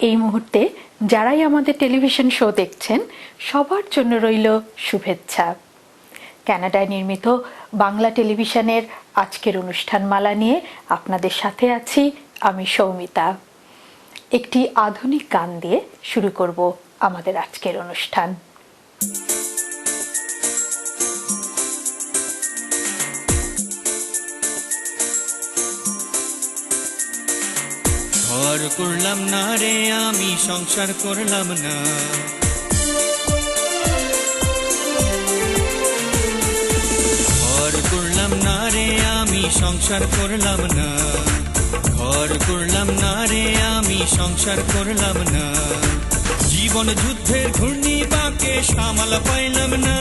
এই মুহূর্তে যারাই আমাদের টেলিভিশন শো দেখছেন সবার জন্য রইল শুভেচ্ছা। কানাডায় নির্মিত বাংলা টেলিভিশনের আজকের অনুষ্ঠানমালা নিয়ে আপনাদের সাথে আছি আমি সৌমিতা। একটি আধুনিক গান দিয়ে শুরু করব আমাদের আজকের অনুষ্ঠান। ঘর করলাম না রে আমি, সংসার করলাম না। ঘর করলাম না রে আমি, সংসার করলাম না। ঘর করলাম না রে আমি, সংসার করলাম না। জীবন যুদ্ধের ঘূর্ণি বাঁকে সামাল পাইলাম না।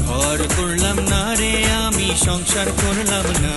ঘর করলাম না রে আমি, সংসার করলাম না।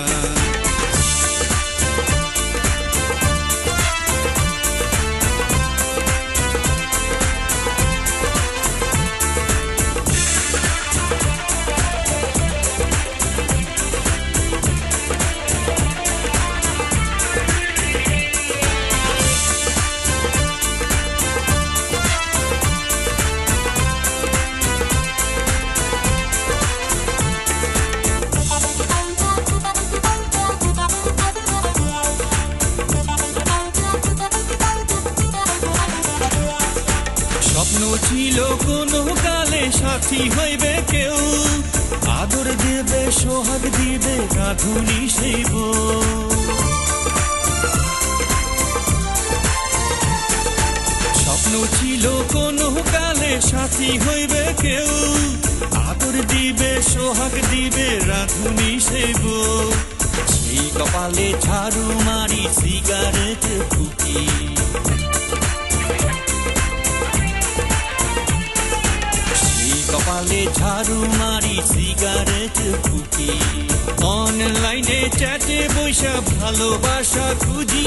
ছিল কোনো কালে সাথী হইবে কেউ, আদর দেবে সোহাগ দিবে রাধুনি সেই বউ। স্বপ্ন ছিল কোনো কালে সাথী হইবে কেউ, আদর দিবে সোহাগ দিবে রাধুনি সেই বউ। সেই কপালে ঝাড়ু মারি সিগারেট ফুকি, কপালে ঝাড়ু মারি সিগারেট ফুকি। অনলাইনে চ্যাটে বৈশা ভালোবাসা খুঁজি।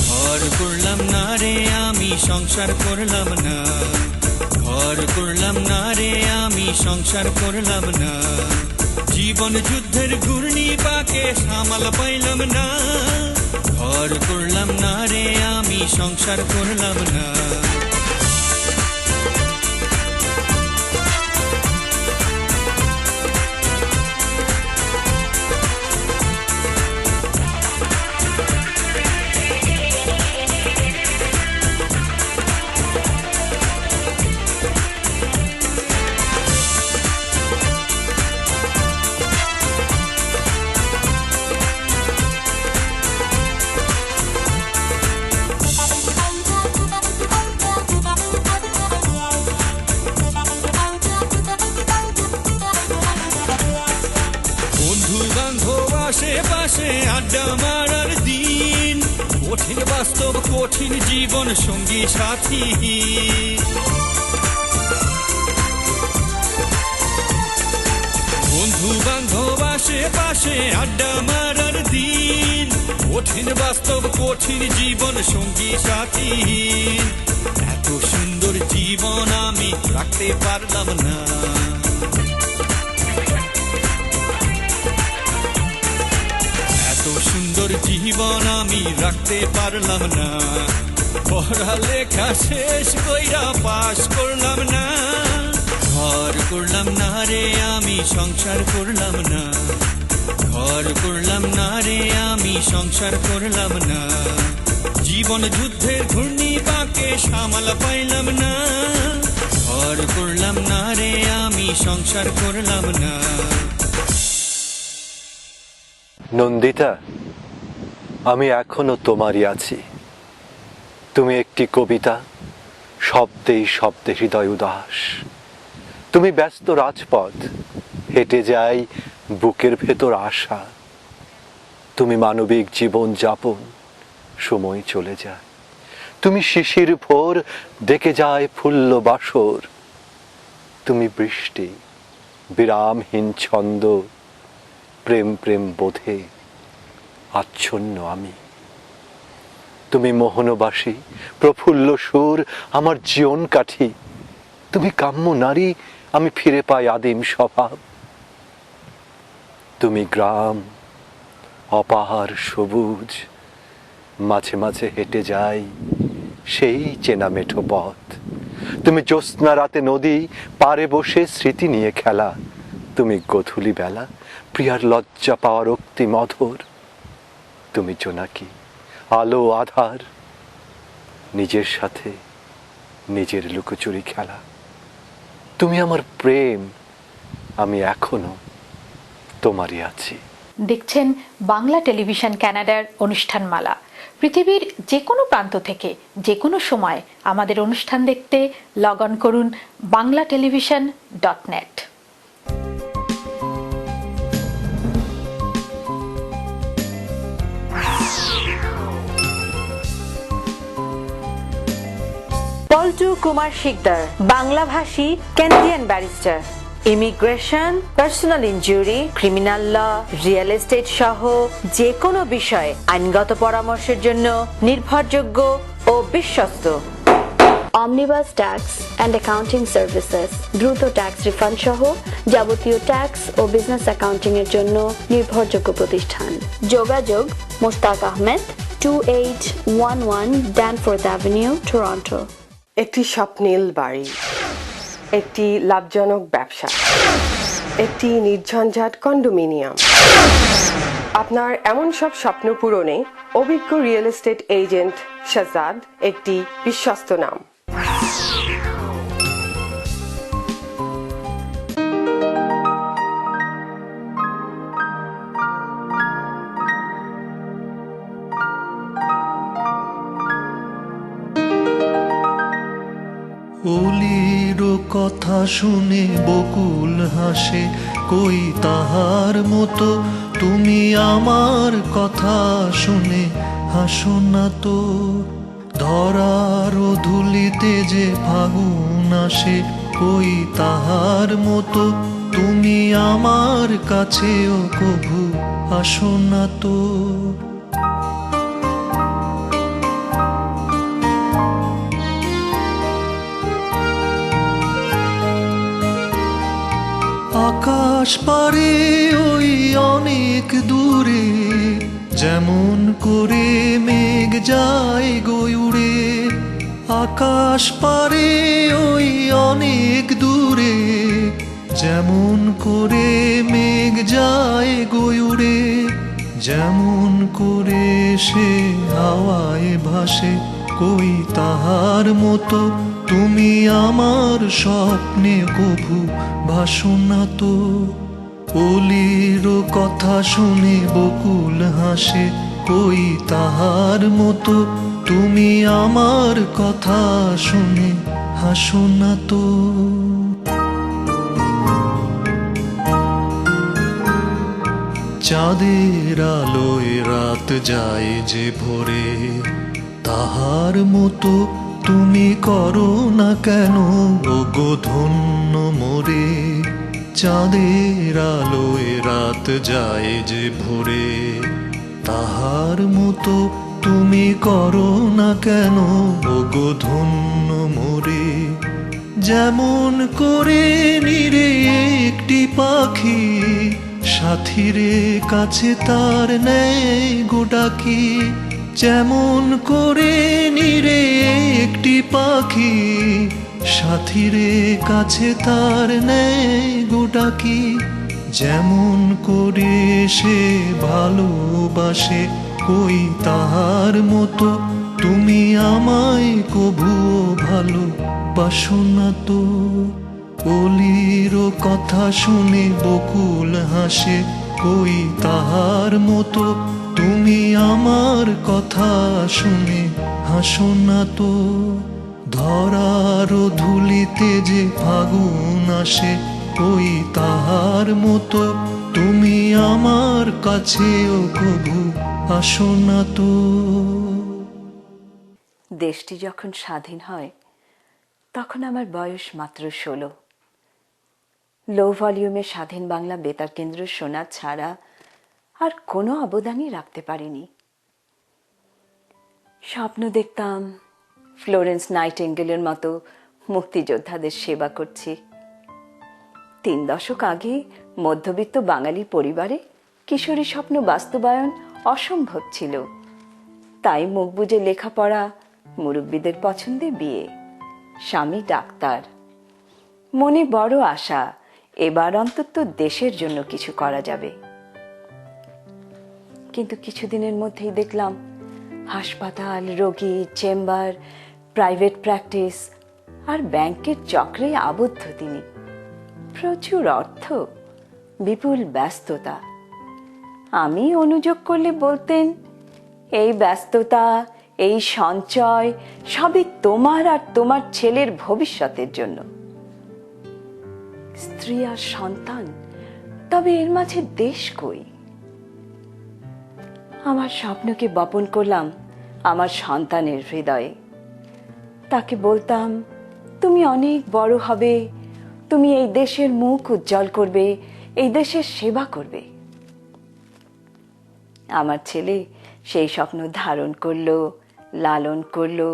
ঘর করলাম না রে আমি, সংসার করলাম না। ঘর করলাম না রে আমি, সংসার করলাম না। জীবন যুদ্ধের ঘূর্ণি বাঁকে সামাল পাইলাম না। ঘর করলাম না রে আমি, সংসার করলাম না। আশেপাশে আড্ডা মারার দিন, কঠিন বাস্তব কঠিন জীবন সঙ্গী সাথী। বন্ধু বান্ধব আশেপাশে আড্ডা মারার দিন, কঠিন বাস্তব কঠিন জীবন সঙ্গী সাথী। এত সুন্দর জীবন আমি রাখতে পারলাম না। সুন্দর জীবন আমি রাখতে পারলাম না। পড়ালেখা শেষ কইরা পাশ করলাম না। ঘর করলাম না রে আমি, সংসার করলাম না। ঘর করলাম না রে আমি, সংসার করলাম না। জীবন যুদ্ধের ঘূর্ণি বাঁকে সামাল পাইলাম না। ঘর করলাম না রে আমি, সংসার করলাম না। নন্দিতা, আমি এখনো তোমারই আছি। তুমি একটি কবিতা, শব্দেই শব্দে হৃদয় উদাস। তুমি ব্যস্ত রাজপথ, হেঁটে যাই বুকের ভেতর আশা। তুমি মানবিক জীবন যাপন, সময় চলে যায়। তুমি শিশির ভোর, ডেকে যায় ফুল্ল বাসর। তুমি বৃষ্টি, বিরামহীন ছন্দ, প্রেম প্রেম বোধে আচ্ছন্ন আমি। তুমি মোহনবাসী, প্রফুল্ল সুর, আমার জীবন কাঠি। তুমি কাম্য নারী, আমি ফিরে পাই আদিম স্বভাব। তুমি গ্রাম, অপার সবুজ, মাঝে মাঝে হেঁটে যাই সেই চেনা মেঠো পথ। তুমি জ্যোৎস্না রাতে নদী পারে বসে স্মৃতি নিয়ে খেলা। তুমি গোধূলি বেলা প্রিয়ার লজ্জা পাওয়ার রক্তি মধুর। তুমি জোনাকি আলো আধার, নিজের সাথে নিজের লুকোচুরি খেলা। তুমি আমার প্রেম, আমি এখনো তোমারই আছি। দেখছেন বাংলা টেলিভিশন কানাডার অনুষ্ঠানমালা। পৃথিবীর যে কোনো প্রান্ত থেকে যে কোনো সময় আমাদের অনুষ্ঠান দেখতে লগ অন করুন banglatelevision.net। পল্টু কুমার শিকদার, বাংলাভাষী Canadian barrister. Immigration, personal injury, criminal law, real estate সহ যে কোনো বিষয়ে আইনগত পরামর্শের জন্য নির্ভরযোগ্য ও বিশ্বস্ত। Omnibus tax and accounting services, দ্রুত ট্যাক্স রিফান্ড সহ যাবতীয় ট্যাক্স ও বিজনেস অ্যাকাউন্টিং এর জন্য নির্ভরযোগ্য প্রতিষ্ঠান। যোগাযোগ Mostak Ahmed, 2811 Danforth Avenue, Toronto. একটি স্বপ্নীল বাড়ি, একটি লাভজনক ব্যবসা, একটি নির্ঝঞ্ঝাট কন্ডোমিনিয়াম। আপনার এমন সব স্বপ্ন পূরণে অভিজ্ঞ রিয়েল এস্টেট এজেন্ট শাহজাদ একটি বিশ্বস্ত নাম। অলির কথা শুনে বকুল হাসে, কই তাহার মতো তুমি আমার কথা শুনে হাসো না তো। ধরার ধুলিতে যে ফাগুন আসে, কই তাহার মতো তুমি আমার কাছেও কভু আসো না তো। আকাশ পারে ওই অনেক দূরে, যেমন করে মেঘ যায় গো উড়ে। আকাশ পারে ওই অনেক দূরে, যেমন করে মেঘ যায় গো উড়ে। যেমন করে সে হাওয়ায় ভাসে, কই তাহার মতো তুমি আমার স্বপ্নে কভু ভাসো না তো। অলির কথা শুনে বকুল হাসে, কই তাহার মতো তুমি আমার কথা শুনে হাসো না তো। চাঁদের আলোয় রাত যায় যে ভোরে, তাহার মতো তুমি করো না কেন ওগো ধন্য মোরে। চাঁদের আলোয় রাত যায় যে ভোরে, তাহার মতো তুমি করো না কেন ওগো ধন্য মোরে। যেমন করে নিরে একটি পাখি, সাথীরে কাছে তার নেয় গো ডাকি। যেমন করে নিরে একটি পাখি, সাথীরে কাছে তার নেয় গো ডাকি। যেমন করে সে ভালোবাসে, কই তাহার মতো তুমি আমায় কভু ভালোবাসো না তো। অলির কথা শুনে বকুল হাসে, কই তাহার মতো তুমি আমার কথা শুনে হাসো না তো। ধরার ধুলিতে যে ফাগুন আসে, কই তাহার মতো তুমি আমার কাছেও কভু আসো না তো। দেশটি যখন স্বাধীন হয় তখন আমার বয়স মাত্র 16। লো ভলিউমে স্বাধীন বাংলা বেতার কেন্দ্র শোনা ছাড়া আর কোনো অবদানই রাখতে পারিনি। স্বপ্ন দেখতাম ফ্লোরেন্স নাইটিঙ্গেলের মতো মুক্তিযোদ্ধাদের সেবা করছি। 3 দশক আগে মধ্যবিত্ত বাঙালি পরিবারে কিশোরী স্বপ্ন বাস্তবায়ন অসম্ভব ছিল। তাই মুখ বুজে লেখাপড়া মুরব্বীদের পছন্দে বিয়ে, স্বামী ডাক্তার। মনে বড় আশা, এবার অন্তত দেশের জন্য কিছু করা যাবে। কিন্তু কিছুদিনের মধ্যেই দেখলাম হাসপাতাল, রোগী, চেম্বার, প্রাইভেট প্র্যাকটিস আর ব্যাংকের চক্রে আবদ্ধ তিনি। প্রচুর অর্থ, বিপুল ব্যস্ততা। আমি অনুযোগ করলে বলতেন, এই ব্যস্ততা, এই সঞ্চয় সবই তোমার আর তোমার ছেলের ভবিষ্যতের জন্য। স্ত্রী আর সন্তান, তবে এর মাঝে দেশ কই? আমার স্বপ্নকে বপন করলাম আমার সন্তানের হৃদয়ে। তাকে বলতাম, তুমি অনেক বড় হবে, তুমি এই দেশের মুখ উজ্জ্বল করবে, এই দেশের সেবা করবে। আমার ছেলে সেই স্বপ্ন ধারণ করলো, লালন করলো।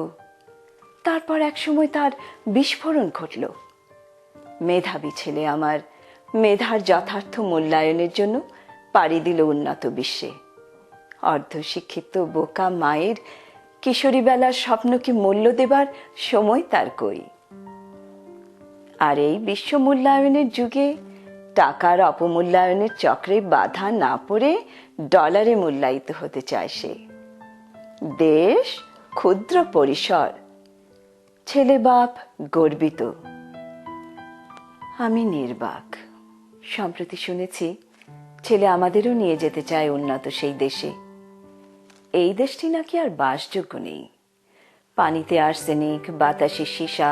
তারপর একসময় তার বিস্ফোরণ ঘটল। মেধাবী ছেলে আমার মেধার যথার্থ মূল্যায়নের জন্য পাড়ি দিল উন্নত বিশ্বে। অর্ধশিক্ষিত বোকা মায়ের কিশোরী বেলার স্বপ্নকে মূল্য দেবার সময় তার কই। আর এই বিশ্ব মূল্যায়নের যুগে টাকার অপমূল্যায়নের চক্রে বাধা না পড়ে ডলারে মূল্যায়িত হতে চায় সে। দেশ ক্ষুদ্র পরিসর, ছেলে বাপ গর্বিত। আমি নির্বাক। সম্প্রতি শুনেছি ছেলে আমাদেরও নিয়ে যেতে চায় উন্নত সেই দেশে। এই দেশটি নাকি আর বাসযোগ্য নেই। পানিতে আর্সেনিক, বাতাসে সীসা,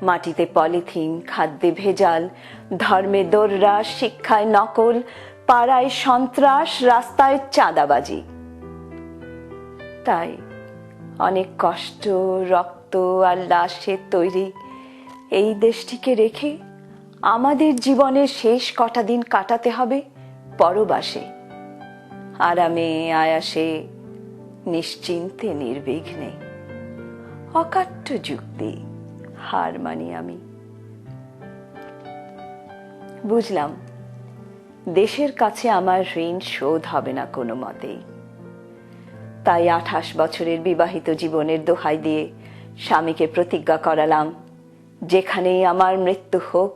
মাটিতে পলিথিন, খাদ্যে ভেজাল, ধর্মে দোররাস, শিক্ষায় নকল, পাড়ায় সন্ত্রাস, রাস্তায় চাঁদাবাজি। তাই অনেক কষ্ট, রক্ত আর লাশের তৈরি এই দেশটিকে রেখে আমাদের জীবনের শেষ কটা দিন কাটাতে হবে পরবাসে, আরামে আয়াসে, নিশ্চিন্তে নির্বিঘ্নে। অকাট্য যুক্তি, হার মানি আমি। বুঝলাম দেশের কাছে আমার ঋণ শোধ হবে না কোনো মতেই। তাই 28 বছরের বিবাহিত জীবনের দোহাই দিয়ে স্বামীকে প্রতিজ্ঞা করালাম, যেখানেই আমার মৃত্যু হোক,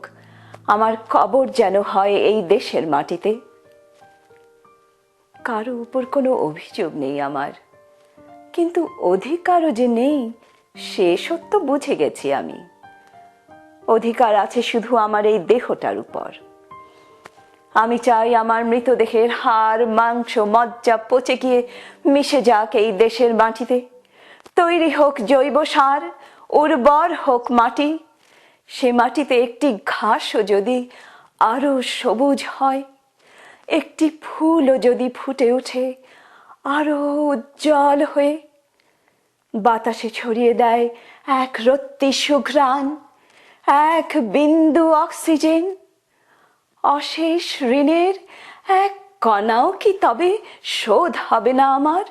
আমার কবর যেন হয় এই দেশের মাটিতে। কারো উপর কোনো অভিযোগ নেই আমার, কিন্তু অধিকারও যে নেই সে সত্য বুঝে গেছি আমি। অধিকার আছে শুধু আমার এই দেহটার উপর। আমি চাই আমার মৃতদেহের হাড়, মাংস, মজ্জা পচে গিয়ে মিশে যাক এই দেশের মাটিতে। তৈরি হোক জৈব সার, উর্বর হোক মাটি। সে মাটিতে একটি ঘাসও যদি আরো সবুজ হয়, একটি ফুলও যদি ফুটে ওঠে আরো উজ্জ্বল হয়ে, বাতাসে ছড়িয়ে দেয় এক রত্তি সুঘ্রাণ, এক বিন্দু অক্সিজেন, অশেষ ঋণের এক কণাও কি তবে শোধ হবে না আমার?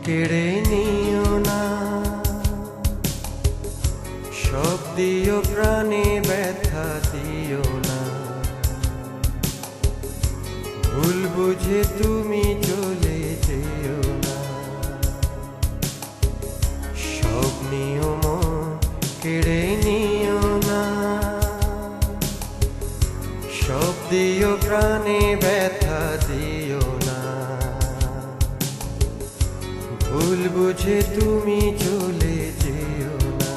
কেড়ে নিও না, সব দিও প্রাণে ব্যথা দিও না। ভুল বুঝে তুমি চলে যেও না। সব নিয়ম কেড়ে নিও না, সব দিও প্রাণে ব্যথা দিও না। ভুল বুঝে তুমি চলে যেও না।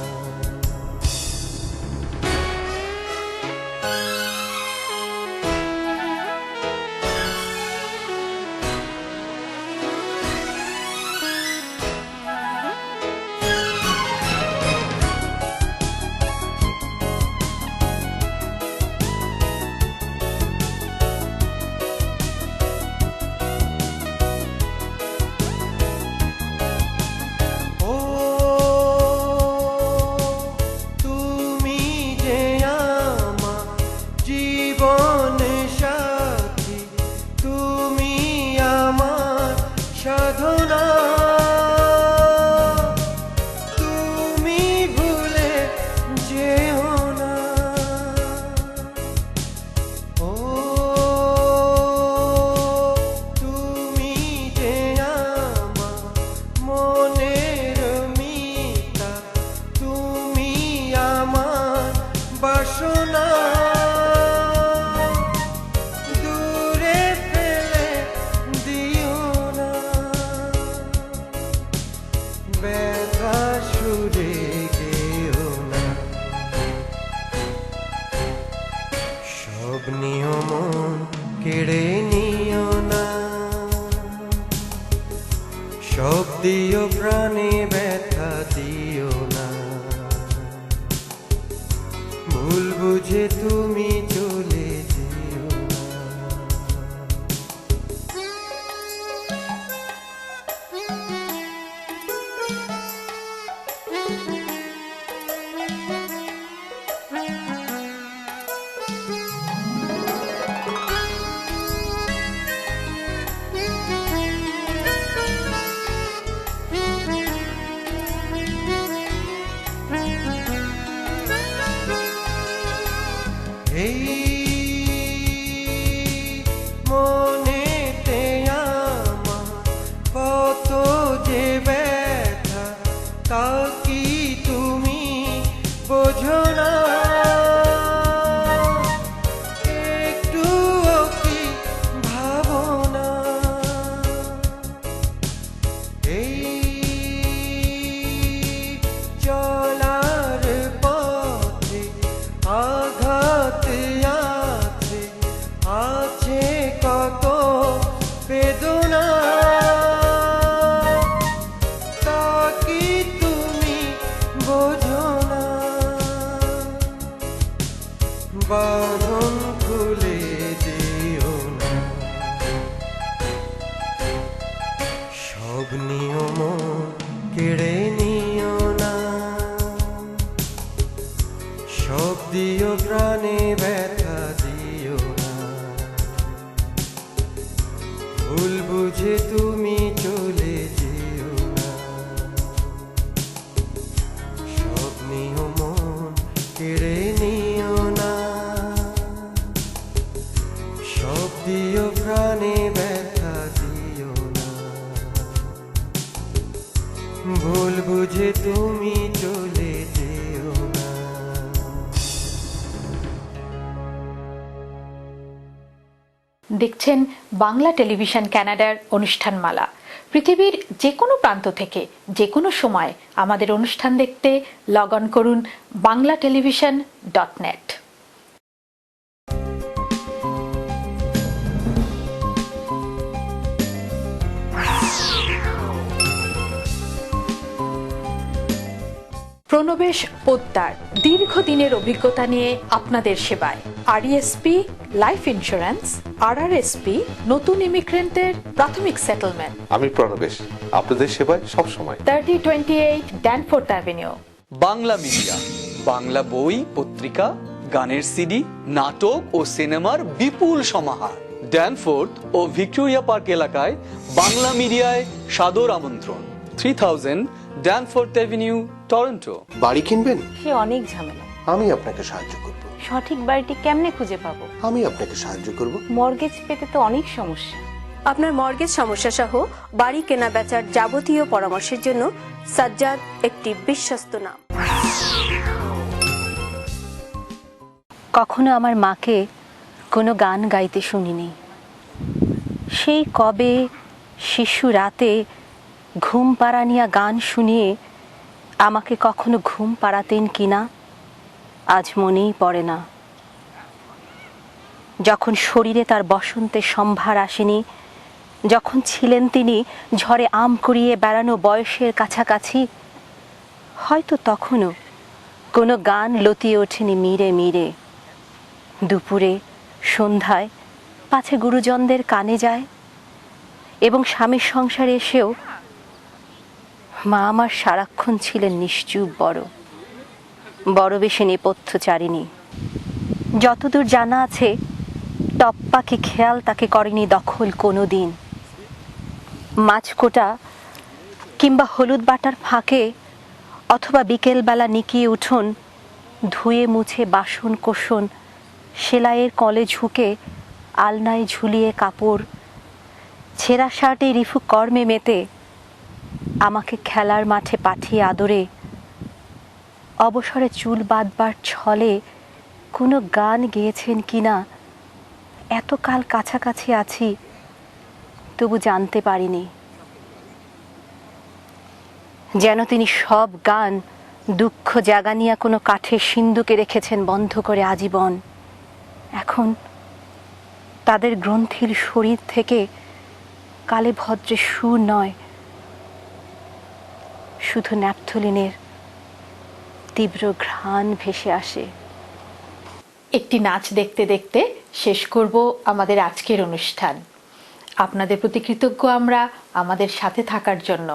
ব্যথা সুরে গেও না, সব নিয়ম কেড়ে নিও না, সব দিও প্রাণে ব্যথা দিও না, ভুল বুঝে তুমি চলে যেও না। এই মনেতে আমার কত যে ব্যথা, তা কি তুমি বোঝো না, একটুও কি ভাবো না, এই চলার পথে আঘাত আছে, আছে কত বেদনা, তা কি তুমি বোঝো না, বাঁধন খুলে দিও না, সব নিয়ম কেড়ে নিও না, সব দিও প্রাণে ব্যথা দিও না, ভুল বুঝে তুমি চলে যেও না, সব নিয়ম কেড়ে নিও না, সব দিও প্রাণে ব্যথা দিও না, ভুল বুঝে তুমি চলে যেও না। দেখছেন বাংলা টেলিভিশন কানাডার অনুষ্ঠানমালা। পৃথিবীর যে কোনো প্রান্ত থেকে যে কোনো সময় আমাদের অনুষ্ঠান দেখতে লগ অন করুন banglatelevision.net। প্রণবেশ পোদ্দার দীর্ঘদিনের অভিজ্ঞতা নিয়ে আপনাদের সেবায়। আরইএসপি লাইফ ইন্স্যুরেন্স, আরআরএসপি নতুন ইমিগ্রেন্টদের প্রাথমিক সেটেলমেন্ট। আমি প্রণবেশ, আপনাদের সেবায় সব সময়। 3028 Danforth avenue. Bangla media, Bangla বই, পত্রিকা, গানের সিডি, নাটক ও সিনেমার বিপুল সমাহার। ড্যানফোর্থ ও ভিক্টোরিয়া পার্ক এলাকায় বাংলা মিডিয়ায় সাদর আমন্ত্রণ। 3000 ড্যানফোর্থ অ্যাভিনিউ, টরন্টো। বাড়ি কিনবেন? সে অনেক ঝামেলা। আমি আপনাকে সাহায্য করব। সঠিক বাড়িটি কেমনে খুঁজে পাবো? আমি আপনাকে সাহায্য করব। মর্গেজ পেতে তো অনেক সমস্যা। আপনার মর্গেজ সমস্যা সহ বাড়ি কেনা বেচার যাবতীয় পরামর্শের জন্য সাজ্জাদ একটি বিশ্বস্ত নাম। কখনো আমার মাকে কোনো গান গাইতে শুনিনি। সেই কবে শিশু রাতে ঘুম পাড়ানিয়া গান শুনিয়ে আমাকে কখনো ঘুম পাড়াতেন কিনা আজ মনেই পড়ে না। যখন শরীরে তার বসন্তের সম্ভার আসেনি, যখন ছিলেন তিনি ঝড়ে আম কুড়িয়ে বেড়ানো বয়সের কাছাকাছি, হয়তো তখনও কোনো গান লতিয়ে ওঠেনি মিরে মিরে। দুপুরে, সন্ধ্যায় পাছে গুরুজনদের কানে যায়, এবং স্বামীর সংসারে এসেও মা আমার সারাক্ষণ ছিলেন নিশ্চুপ বড় বেশি নেপথ্যচারিণী। যতদূর জানা আছে, টপ পাখি খেয়াল তাকে করেনি দখল কোনো দিন। মাছকোটা কিংবা হলুদ বাটার ফাঁকে অথবা বিকেলবেলা নিকিয়ে উঠোন ধুয়ে মুছে বাসন কোসন সেলাইয়ের কলে ঝুঁকে আলনায় ঝুলিয়ে কাপড়, ছেঁড়া শার্টে রিফু কর্মে মেতে আমাকে খেলার মাঠে পাঠিয়ে আদরে অবসরে চুল বাঁধবার ছলে কোনো গান গেয়েছেন কিনা এতকাল কাছাকাছি আছি তবু জানতে পারিনি। যেন তিনি সব গান দুঃখ জাগানিয়া কোনো কাঠের সিন্ধুকে রেখেছেন বন্ধ করে আজীবন। এখন তাদের গ্রন্থির শরীর থেকে কালে ভদ্রে সুর নয়, শুধু ন্যাপথলিনের তীব্র ঘ্রাণ ভেসে আসে। একটি নাচ দেখতে দেখতে শেষ করব আমাদের আজকের অনুষ্ঠান। আপনাদের প্রতি কৃতজ্ঞ আমরা আমাদের সাথে থাকার জন্য।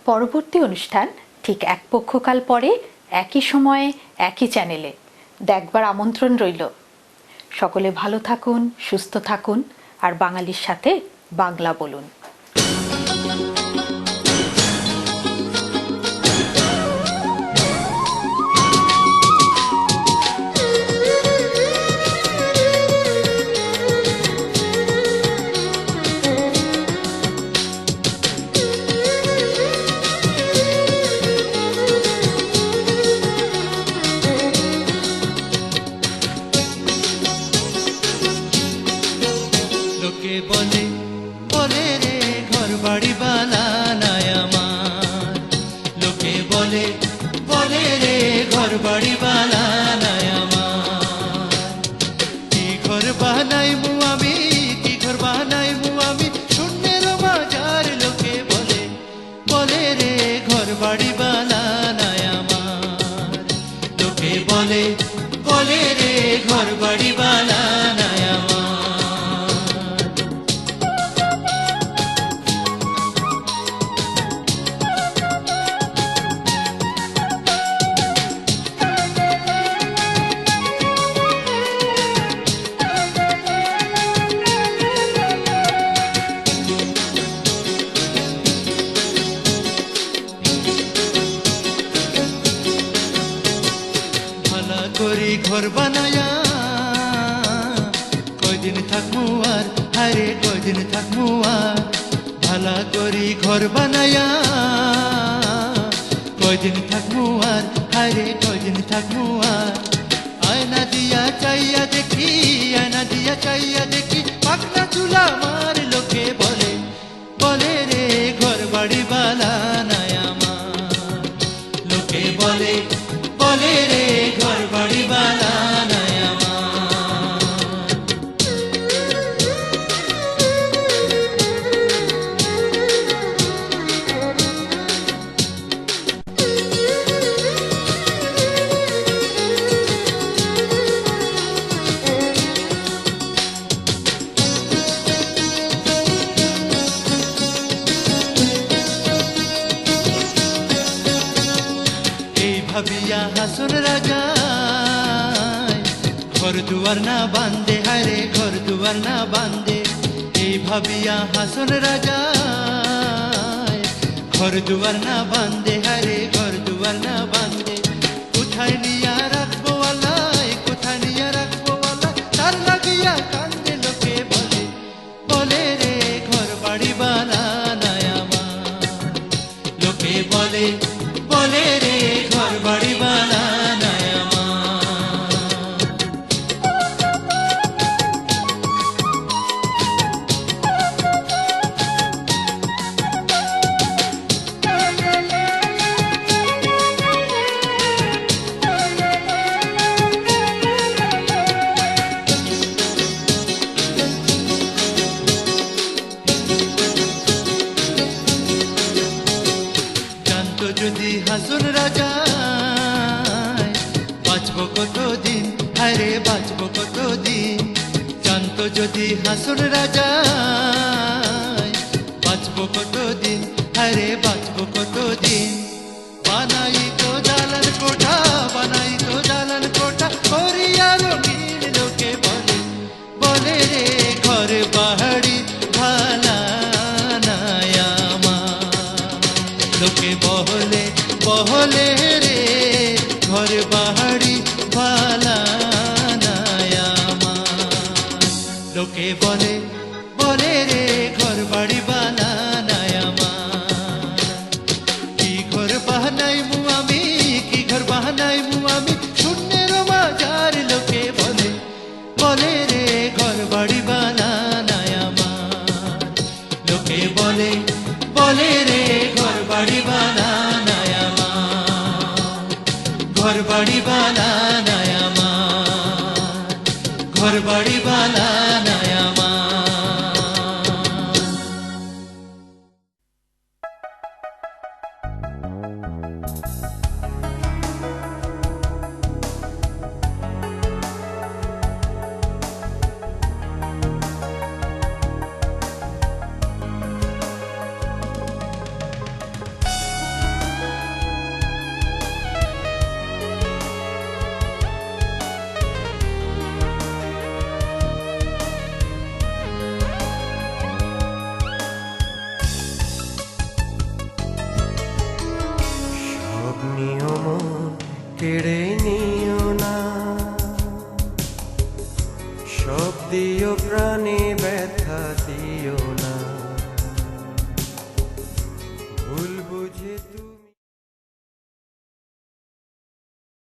পরবর্তী অনুষ্ঠান ঠিক এক পক্ষকাল পরে একই সময়ে একই চ্যানেলে দেখবার আমন্ত্রণ রইল। সকলে ভালো থাকুন, সুস্থ থাকুন, আর বাঙালির সাথে বাংলা বলুন। লোকে বলে বলে রে ঘর বাড়ি বানানায় আমার, লোকে বলে বলে রে ঘর বাড়ি বানানায় আমার। কি ঘর বানাইমু আমি, কি ঘর বানাইমু আমি শূন্যের বাজার। লোকে বলে বলে রে ঘর বাড়ি বানানায় আমার, লোকে বলে বলে রে ঘর বাড়ি বানানায় আমার। ভালা করি ঘর বানায়া কয়দিন থাকমু আর, হারে কয়দিন থাকমু আর। ভালা করি ঘর বানায়া কয়দিন থাকমু আর, হারে কয়দিন থাকমু আর। আয়না দিয়া চাইয়া দেখি, আয়না দিয়া চাইয়া দেখি পাকনা চুলা আমার। লোকে বলে বলে রে ঘর বাড়ি বানানায় আমার, লোকে বলে বলে রে ঘর বাড়ি বানানায় আমার। এই ভাবিয়া হাসন রাজা ঘর দুয়ার না বান্ধে, হারে ঘর দুয়ার না বান্ধে। এই ভাবিয়া হাসন রাজা ঘর দুয়ার না বান্ধে, হারে ঘর দুয়ার না বান্ধে। কোথায় নিয়া রাখবো আল্লাহ, কোথায় নিয়া রাখবো আল্লাহ, তার লাগিয়া কান্দে। লোকে বলে বলে রে ঘর বাড়ি বানানায় আমার, লোকে বলে বলে রে ঘর বাড়ি বানানায় আমার। জানতো যদি হাসন রাজা বাঁচবো কতদিন, হায়রে বাঁচবো কতদিন। জানতো যদি হাসন রাজা বাঁচবো কতদিন, হায়রে বাঁচবো কতদিন। বানাই তো দালান কোঠা, বানাই তো দালান কোঠা করিয়া রঙিন। লোকে বলে বলে রে ঘর বাড়ি বানানায় আমার, লোকে বলে বলে রে ঘর বাড়ি বানানায় আমার। লোকে বলে বলে রে ঘর বাড়ি বানানায় আমার। কি ঘর বানাইমু আমি, কি ঘর বানাইমু আমি শূন্যের মাজার। লোকে বলে বলে রে ঘর বাড়ি বানানায় আমার, লোকে বলে বলে রে ঘর বাড়ি বানানায়। ঘর বাড়ি বানানায় আমার, ঘর বাড়ি বানানায় আমার। সব নিয়ম কেড়ে